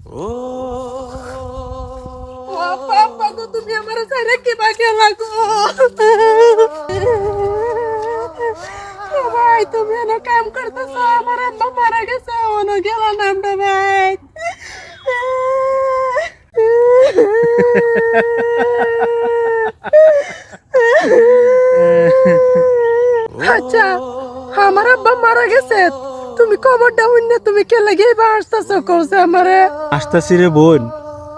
ও আপা গো, তুমি আমার ছাড়া কি বাকি লাগো? ও ভাই, তুমি এনে কাম করতেছো, আমার আম্মা মারা গেছে, অন্য গেল নামটা ভাই। আচ্ছা, আমার আব্বা মারা গেছে, তুমি খবরটা হইনে তুমি কে লাগে আসতেছো কওছে আমারে? আসতাছি রে বোন,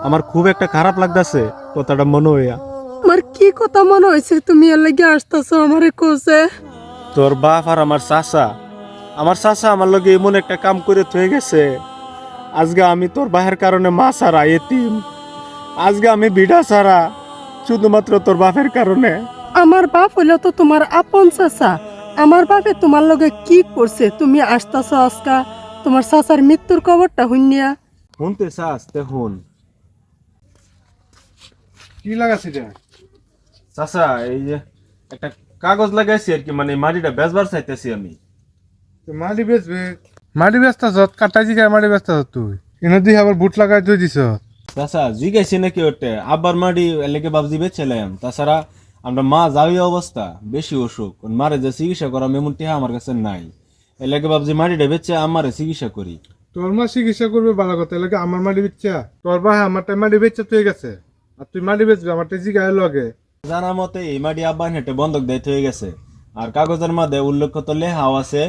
আমার খুব একটা খারাপ লাগতাছে কথাটা মনে হইয়া। আমার কি কথা মনে হয়েছে তুমি এর লাগে আসতেছো আমারে কওছে? তোর বাপ আর আমার চাচা আমার লগে এমন একটা কাম করে থয়ে গেছে। আজকে আমি তোর বাহের কারণে মা ছাড়া এতিম, আজকে আমি বিড়া ছাড়া শুধুমাত্র তোর বাপের কারণে। আমার বাপ হইলো তো তোমার আপন চাচা, আমার বাপে তোমার লগে কি করছে তুমি আসতেছো আজকা তোমার চাচার মৃত্যুর খবরটা হইনিয়া? শুনতে চাস তে শুন। কি লাগাছি রে? চাচা, এই যে একটা কাগজ লাগাইছি আর কি, মানে মাটিটা বেচবার চাইতেছি আমি। মাটি বেচবে? মাটি বেচতা যত কাটা জিগায় মাটি বেচতা তুই এনে দিয়ে আবার বুট লাগাই তুই দিছ। চাচা জিগাইছি নাকি ওটে আব্বার মাটি এলাকে বাবজি বেচছিলাম। তাছাড়া আমরা মা যাওই অবস্থা, বেশি অসুখ, মারে যে চিকিৎসা করা এমন টিহা আমার কাছে নাই। এলাকে বাবজি মাটিটা বেচে আমারে চিকিৎসা করি। তোর মা চিকিৎসা করবে ভালো কথা, এলাকা আমার মাটি বেচছা? তোর ভাই আমারটাই মাটি বেচছে তুই গেছে, আর তুই মাটি বেচবে আমারটাই জিগায় লগে। জানা মতে এই মাটি আব্বা হেঁটে বন্ধক দায়িত্ব হয়ে গেছে। আর কাগজের মধ্যে উল্লেখিত লেহাও আছে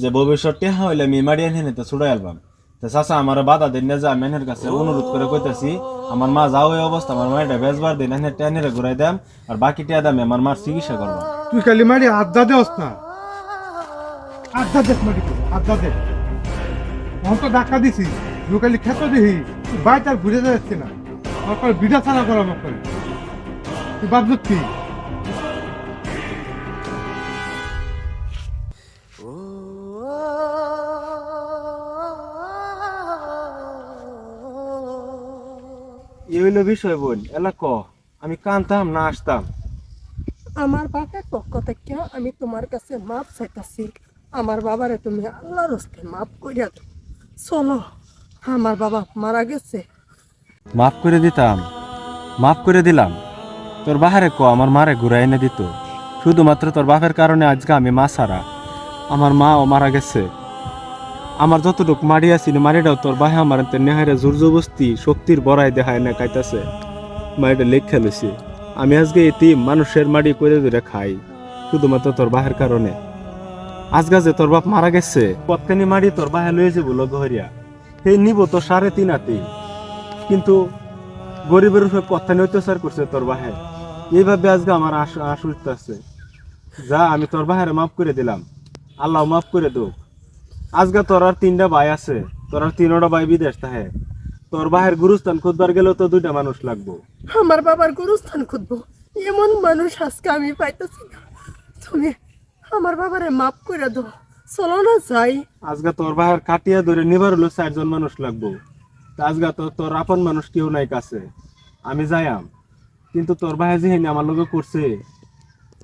যে ভবিষ্যৎ টেহা হইলে আমি মাটি এনে নিতে ছুড়াই আলবাম। তো চাচা আমার বাধা দিন না, যে আমি এনের কাছে অনুরোধ করে কইতাছি আমার মা যাও এই অবস্থা, আমার মাটিটা বেচবার দিন এনে টেনে ঘুরাই দাম, আর বাকি টিয়া দামে আমার মার চিকিৎসা করবো। তুই খালি মাটি আড্ডা দেওস না, আড্ডা দেখ মাটি আড্ডা দেখ। অন তো ডাক্কা দিছি তুই খালি খেতে দিহি, তুই বাইক আর ঘুরে যাচ্ছে না, আমার বিড়া ছাড়া করা আমার করে তুই বাদ কি? এই হইলো বিষয় বোন, এলা ক আমি কানতাম না আসতাম? আমার বাপের পক্ষ থেকে আমি তোমার কাছে মাপ চাইতাছি, আমার বাবারে তুমি আল্লাহর হস্তে মাপ করিয়া দাও। চলো, আমার বাবা মারা গেছে। মাফ করে দিতাম, মাফ করে দিলাম। তোর বাহারে ক আমার মারে ঘুরাই এনে দিত, শুধুমাত্র তোর বাপের কারণে আজকে আমি মা ছাড়া। আমার মাও মারা গেছে। আমার যতটুক মারি আছিল মারিটাও তোর বাহে আমার নেহারে জোর জবস্তি শক্তির বড়াই দেখায় না খাইতাছে। মারিটা লেখ খেলেছি আমি আজকে এতিম, মানুষের মাটি করে ধরে খাই শুধুমাত্র তোর বাহের কারণে। আজকে যে তোর বাপ মারা গেছে, কতখানি মারি তোর বাহে লয়ে যাবো লগহরিয়া, সেই নিব তো 3.5 হাতে। কিন্তু গরিবের উপরে কতখানি অত্যাচার করছে তোর বাহে, এইভাবে আজকে আমার আসছে। যা আমি তোর বাহারে মাফ করে দিলাম, আল্লাহ মাফ করে দো। আজকে তোর আর 3টা ভাই আছে, তোর আর 3টা ভাই বিদেশ থাকে, তোর ভাইয়ের গুরুস্থান খুঁজবার গেলেও তো 2টা মানুষ লাগবো। আমার বাবার গুরুস্থান খুঁজবো এমন মানুষ আজকে আমি পাইতেছি না, তুমি আমার বাবারে মাপ করে দাও। চলো না যাই। আজকে তোর ভাইয়ের কাটিয়া ধরে নিবার হলো 4জন মানুষ লাগবো। তা আজকে তো তোর আপন মানুষ কেউ নাই কাছে, আমি যাইয়াম। কিন্তু তোর ভাই যেহেনি আমার লগে করছে,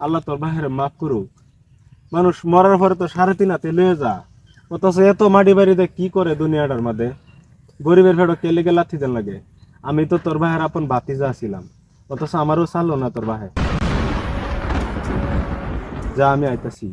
আল্লাহ তোর ভাইয়ের মাফ করুক। মানুষ মরার পরে তো 3.5 হাতে লয়ে যা, অথচ এত মাটি বাড়িতে কি করে দুনিয়াটার মধ্যে? গরিবের ভেড়ো কে লেগে লাথি দেন লাগে? আমি তো তোর ভাইয়ের আপন ভাতিজা ছিলাম, অথচ আমারও চাললো না তোর ভাই। যা আমি আইতাছি।